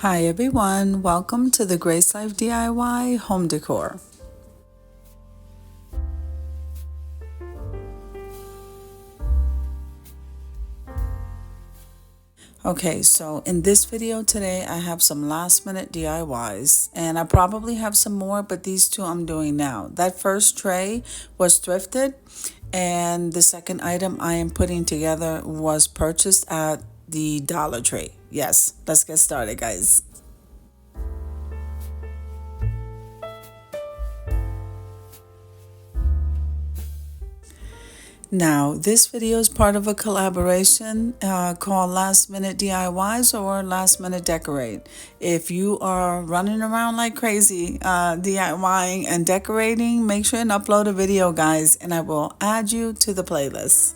Hi everyone, welcome to the Grace Life DIY home decor. Okay, so in this video today I have some last minute DIYs and I probably have some more, but these two I'm doing now. That first tray was thrifted and the second item I am putting together was purchased at the Dollar Tree. Yes, let's get started guys. Now, this video is part of a collaboration called Last Minute DIYs or Last Minute Decorate. If you are running around like crazy DIYing and decorating, make sure and upload a video, guys, and I will add you to the playlist.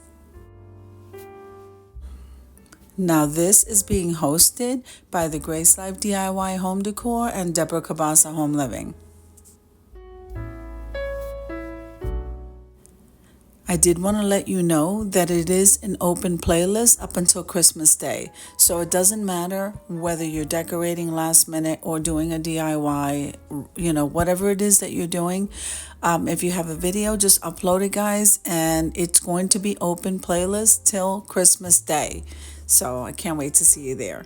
Now, this is being hosted by the Grace Life DIY Home Decor and Deborah Cabasa Home Living. I did want to let you know that it is an open playlist up until Christmas Day. So it doesn't matter whether you're decorating last minute or doing a DIY, whatever it is that you're doing. If you have a video, just upload it, guys, and it's going to be open playlist till Christmas Day. So I can't wait to see you there.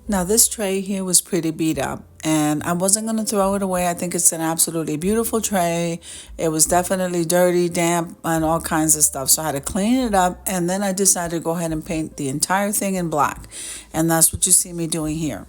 Now this tray here was pretty beat up and I wasn't going to throw it away. I think it's an absolutely beautiful tray. It was definitely dirty, damp, and all kinds of stuff. So I had to clean it up and then I decided to go ahead and paint the entire thing in black. And that's what you see me doing here.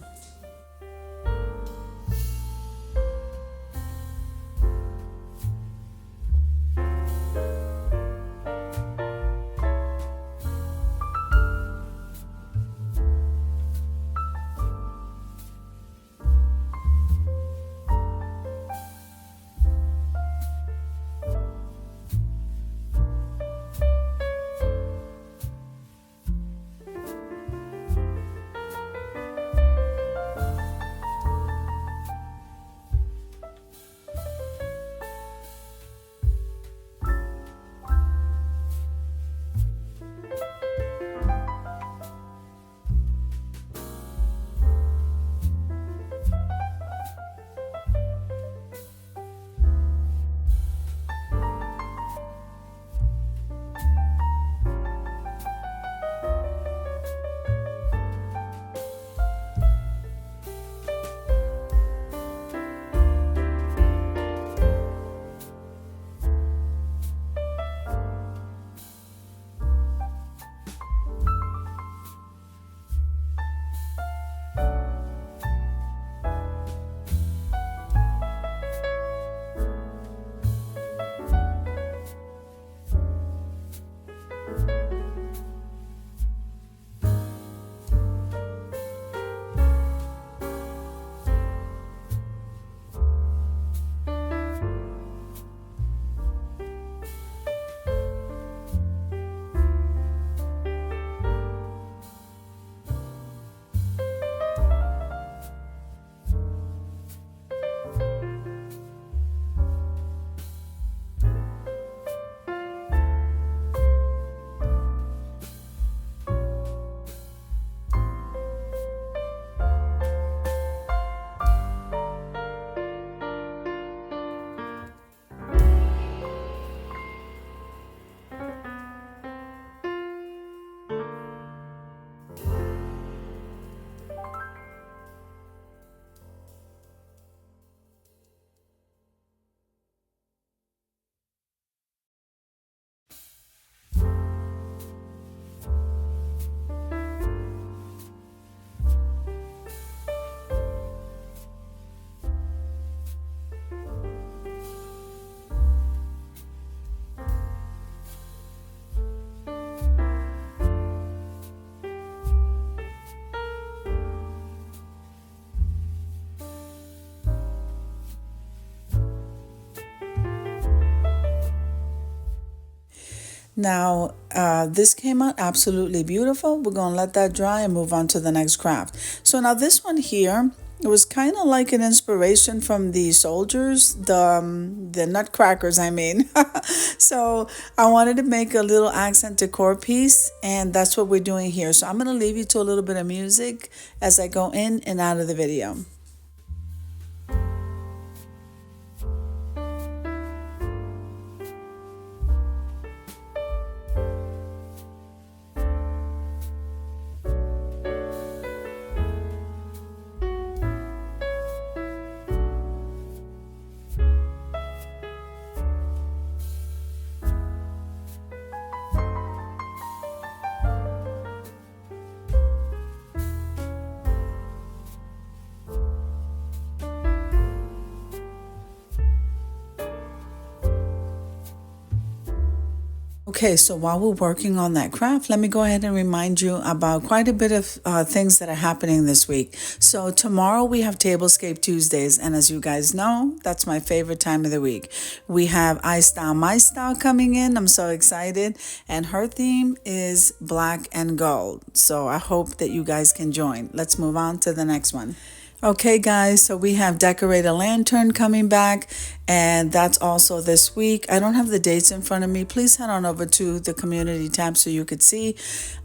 Now, this came out absolutely beautiful. We're going to let that dry and move on to the next craft. So now this one here It was kind of like an inspiration from the soldiers, the nutcrackers, I mean. So I wanted to make a little accent decor piece, and that's what we're doing here. So I'm going to leave you to a little bit of music as I go in and out of the video. Okay, so while we're working on that craft, let me go ahead and remind you about quite a bit of things that are happening this week. So tomorrow we have Tablescape Tuesdays, and as you guys know, that's my favorite time of the week. We have I Style My Style coming in. I'm so excited, and her theme is black and gold. So I hope that you guys can join. Let's move on to the next one. Okay, guys, so we have Decorate a Lantern coming back, and that's also this week. I don't have the dates in front of me. Please head on over to the community tab so you could see.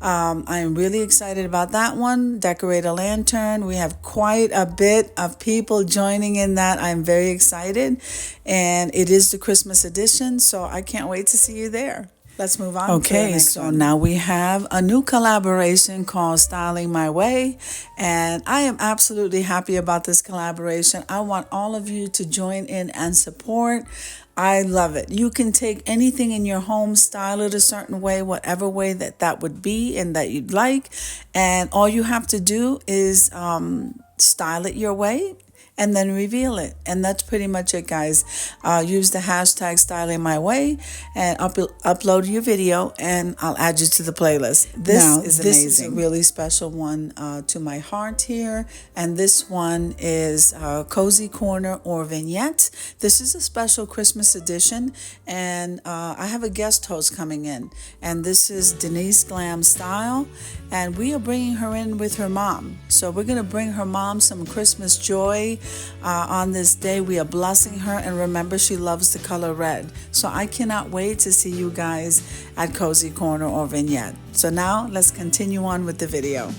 I am really excited about that one, Decorate a Lantern. We have quite a bit of people joining in that. I'm very excited, and it is the Christmas edition, so I can't wait to see you there. Let's move on. Okay, so now we have a new collaboration called Styling My Way, and I am absolutely happy about this collaboration. I want all of you to join in and support. I love it. You can take anything in your home, style it a certain way, whatever way that would be and that you'd like, and all you have to do is style it your way and then reveal it. And that's pretty much it, guys. Use the hashtag Styling My Way and upload your video, and I'll add you to the playlist. This is amazing. This is a really special one to my heart here, and this one is Cozy Corner or Vignette. This is a special Christmas edition, and I have a guest host coming in, and this is Denise Glam Style, and we are bringing her in with her mom. So we're going to bring her mom some Christmas joy. On this day, we are blessing her, and remember, she loves the color red. So I cannot wait to see you guys at Cozy Corner or Vignette. So now let's continue on with the video.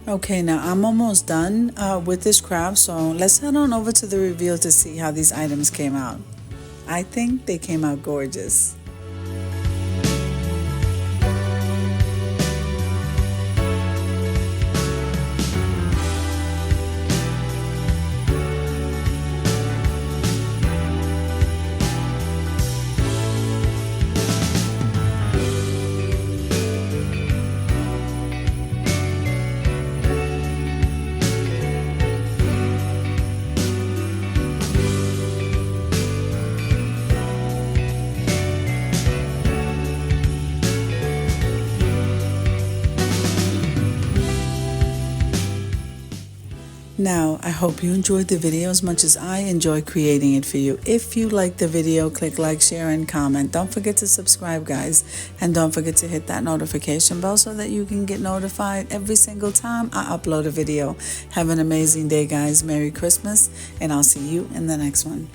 Okay, now I'm almost done with this craft, so let's head on over to the reveal to see how these items came out. I think they came out gorgeous. Now, I hope you enjoyed the video as much as I enjoy creating it for you. If you liked the video, click like, share, and comment. Don't forget to subscribe, guys. And don't forget to hit that notification bell so that you can get notified every single time I upload a video. Have an amazing day, guys. Merry Christmas, and I'll see you in the next one.